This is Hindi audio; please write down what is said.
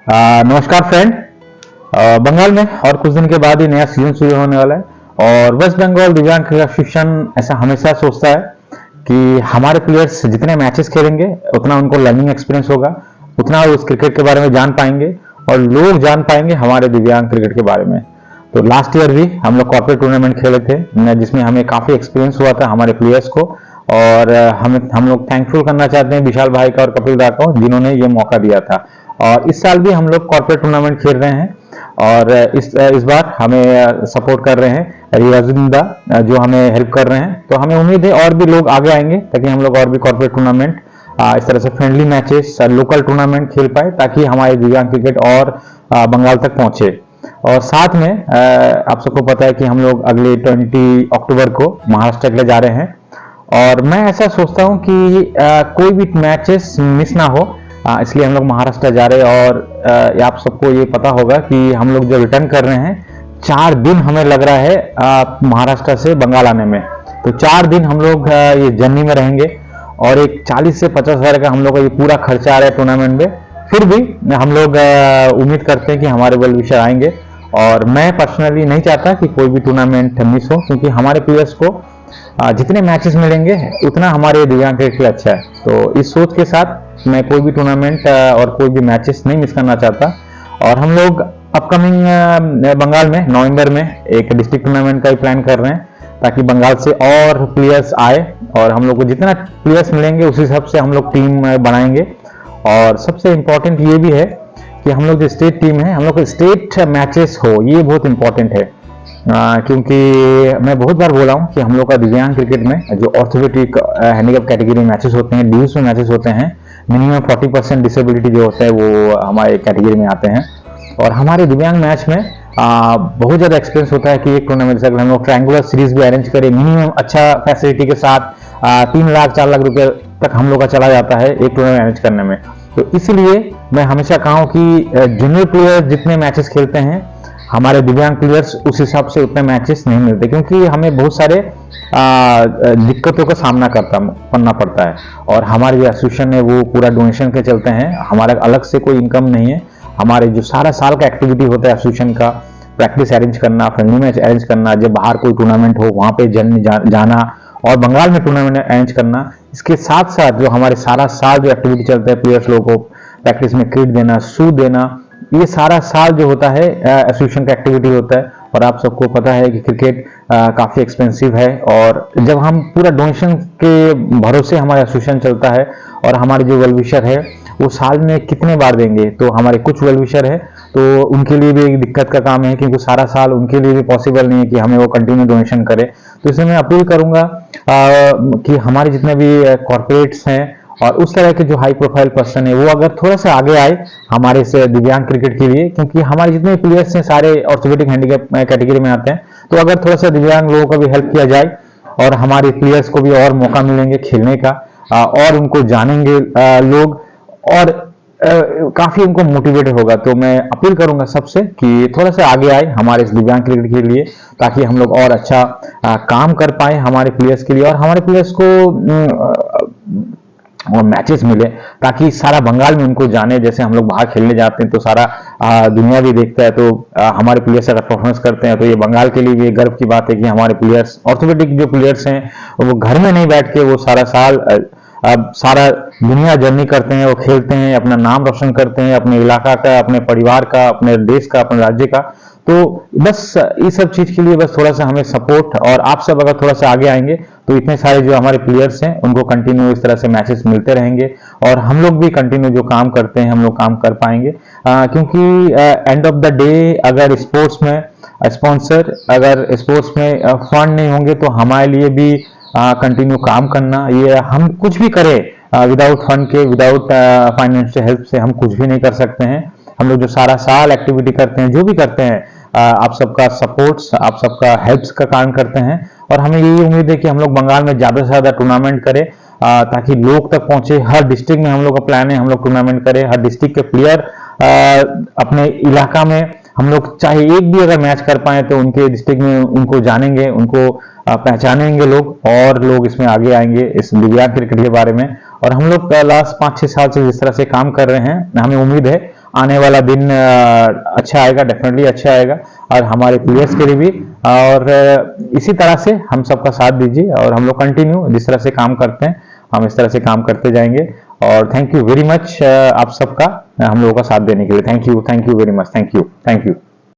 नमस्कार फ्रेंड। बंगाल में और कुछ दिन के बाद ही नया सीजन शुरू होने वाला है और वेस्ट बंगाल दिव्यांग क्रिकेट एसोसिएशन ऐसा हमेशा सोचता है कि हमारे प्लेयर्स जितने मैचेस खेलेंगे उतना उनको लर्निंग एक्सपीरियंस होगा, उतना वो उस क्रिकेट के बारे में जान पाएंगे और लोग जान पाएंगे हमारे दिव्यांग क्रिकेट के बारे में। तो लास्ट ईयर भी हम लोग कॉर्पोरेट टूर्नामेंट खेले थे जिसमें हमें काफी एक्सपीरियंस हुआ था हमारे प्लेयर्स को। और हम लोग थैंकफुल करना चाहते हैं विशाल भाई का और कपिल दा को जिन्होंने ये मौका दिया था। और इस साल भी हम लोग कॉर्पोरेट टूर्नामेंट खेल रहे हैं और इस बार हमें सपोर्ट कर रहे हैं रियाजुद्दा जो हमें हेल्प कर रहे हैं। तो हमें उम्मीद है और भी लोग आगे आएंगे ताकि हम लोग और भी कॉर्पोरेट टूर्नामेंट इस तरह से फ्रेंडली मैचेस लोकल टूर्नामेंट खेल पाए ताकि हमारे दिव्यांग क्रिकेट और बंगाल तक पहुंचे। और साथ में आप सबको पता है कि हम लोग अगले 20 अक्टूबर को महाराष्ट्र के लिए जा रहे हैं और मैं ऐसा सोचता हूं कि कोई भी मैचेस मिस ना हो, इसलिए हम लोग महाराष्ट्र जा रहे हैं। और आप सबको ये पता होगा कि हम लोग जो रिटर्न कर रहे हैं 4 दिन हमें लग रहा है महाराष्ट्र से बंगाल आने में। तो 4 दिन हम लोग ये जर्नी में रहेंगे और एक 40 से 50 हजार का हम लोग का ये पूरा खर्चा आ रहा है टूर्नामेंट में। फिर भी हम लोग उम्मीद करते हैं कि हमारे वेल विशर आएंगे और मैं पर्सनली नहीं चाहता कि कोई भी टूर्नामेंट मिस हो क्योंकि हमारे प्लेयर्स को जितने मैचेस मिलेंगे उतना हमारे दिव्यांग क्रिकेट के लिए अच्छा है। तो इस सोच के साथ मैं कोई भी टूर्नामेंट और कोई भी मैचेस नहीं मिस करना चाहता। और हम लोग अपकमिंग बंगाल में नवंबर में एक डिस्ट्रिक्ट टूर्नामेंट का ही प्लान कर रहे हैं ताकि बंगाल से और प्लेयर्स आए और हम लोग को जितना प्लेयर्स मिलेंगे उस हिसाब से हम लोग टीम बनाएंगे। और सबसे इम्पोर्टेंट ये भी है कि हम लोग जो स्टेट टीम है हम लोग को स्टेट मैचेस हो, ये बहुत इंपॉर्टेंट है क्योंकि मैं बहुत बार बोला हूँ कि हम लोग का दिव्यांग क्रिकेट में जो ऑर्थोपेडिक हैंडीकैप कैटेगरी मैचेस होते हैं, ड्यूज में मैचेस होते हैं, मिनिमम 40% डिसेबिलिटी जो होता है वो हमारे कैटेगरी में आते हैं। और हमारे दिव्यांग मैच में बहुत ज़्यादा एक्सपीरियंस होता है कि एक टूर्नामेंट से हम लोग ट्रायंगुलर सीरीज भी अरेंज करें मिनिमम अच्छा फैसिलिटी के साथ 3 लाख 4 लाख रुपए तक हम लोग का चला जाता है एक टूर्नामेंट अरेंज करने में। तो इसलिए मैं हमेशा कहा हूँ कि जूनियर प्लेयर जितने मैचेस खेलते हैं हमारे दिव्यांग प्लेयर्स उस हिसाब से उतने मैचेस नहीं मिलते क्योंकि हमें बहुत सारे दिक्कतों का सामना करना पड़ता है। और हमारे जो एसोसिएशन है वो पूरा डोनेशन के चलते हैं, हमारा अलग से कोई इनकम नहीं है। हमारे जो सारा साल का एक्टिविटी होता है एसोसिएशन का, प्रैक्टिस अरेंज करना, फ्रेंडली मैच अरेंज करना, जब बाहर कोई टूर्नामेंट हो वहां पे जाना और बंगाल में टूर्नामेंट अरेंज करना, इसके साथ साथ जो हमारे सारा साल जो एक्टिविटी चलता है प्लेयर्स लोगों को प्रैक्टिस में किट देना, शू देना, ये सारा साल जो होता है एसोसिएशन का एक्टिविटी होता है। और आप सबको पता है कि क्रिकेट काफी एक्सपेंसिव है और जब हम पूरा डोनेशन के भरोसे हमारा एसोसिएशन चलता है और हमारे जो वेल विशर है वो साल में कितने बार देंगे, तो हमारे कुछ वेल विशर है तो उनके लिए भी एक दिक्कत का काम है क्योंकि सारा साल उनके लिए भी पॉसिबल नहीं है कि हमें वो कंटिन्यू डोनेशन करे। तो इसलिए मैं अपील करूंगा कि हमारे जितने भी कॉर्पोरेट्स हैं और उस तरह के जो हाई प्रोफाइल पर्सन है वो अगर थोड़ा सा आगे आए हमारे से दिव्यांग क्रिकेट के लिए, क्योंकि हमारे जितने प्लेयर्स हैं सारे ऑर्थोपेडिक हैंडीकैप कैटेगरी में आते हैं। तो अगर थोड़ा सा दिव्यांग लोगों का भी हेल्प किया जाए और हमारे प्लेयर्स को भी और मौका मिलेंगे खेलने का और उनको जानेंगे लोग और काफी उनको मोटिवेटेड होगा। तो मैं अपील करूंगा सबसे कि थोड़ा सा आगे आए हमारे इस दिव्यांग क्रिकेट के लिए ताकि हम लोग और अच्छा काम कर पाए हमारे प्लेयर्स के लिए और हमारे प्लेयर्स को और मैचेस मिले ताकि सारा बंगाल में उनको जाने। जैसे हम लोग बाहर खेलने जाते हैं तो सारा दुनिया भी देखता है, तो हमारे प्लेयर्स अगर परफॉर्मेंस करते हैं तो ये बंगाल के लिए भी गर्व की बात है कि हमारे प्लेयर्स ऑर्थोपेडिक जो प्लेयर्स हैं वो घर में नहीं बैठ के वो सारा साल सारा दुनिया जर्नी करते हैं, वो खेलते हैं, अपना नाम रोशन करते हैं, अपने इलाका का, अपने परिवार का, अपने देश का, अपने राज्य का। तो बस इस सब चीज के लिए बस थोड़ा सा हमें सपोर्ट और आप सब अगर थोड़ा सा आगे आएंगे तो इतने सारे जो हमारे प्लेयर्स हैं उनको कंटिन्यू इस तरह से मैचेस मिलते रहेंगे और हम लोग भी कंटिन्यू जो काम करते हैं हम लोग काम कर पाएंगे। क्योंकि एंड ऑफ द डे अगर स्पोर्ट्स में स्पॉन्सर, अगर स्पोर्ट्स में फंड नहीं होंगे तो हमारे लिए भी कंटिन्यू काम करना, ये हम कुछ भी करें विदाउट फंड के, विदाउट फाइनेंशियल हेल्प से हम कुछ भी नहीं कर सकते हैं। हम लोग जो सारा साल एक्टिविटी करते हैं, जो भी करते हैं, आप सबका सपोर्ट्स, आप सबका हेल्प्स का काम करते हैं और हमें यही उम्मीद है कि हम लोग बंगाल में ज्यादा से ज्यादा टूर्नामेंट करें ताकि लोग तक पहुंचे। हर डिस्ट्रिक्ट में हम लोग का प्लान है हम लोग टूर्नामेंट करें, हर डिस्ट्रिक्ट के प्लेयर अपने इलाका में हम लोग चाहे एक भी अगर मैच कर पाए तो उनके डिस्ट्रिक्ट में उनको जानेंगे, उनको पहचानेंगे लोग और लोग इसमें आगे आएंगे इस दिव्यांग क्रिकेट के बारे में। और हम लोग लास्ट 5-6 साल से जिस तरह से काम कर रहे हैं हमें उम्मीद है आने वाला दिन अच्छा आएगा, डेफिनेटली अच्छा आएगा और हमारे प्लेयर्स के लिए भी। और इसी तरह से हम सबका साथ दीजिए और हम लोग कंटिन्यू जिस तरह से काम करते हैं हम इस तरह से काम करते जाएंगे। और थैंक यू वेरी मच आप सबका हम लोगों का साथ देने के लिए। Thank you very much. Thank you.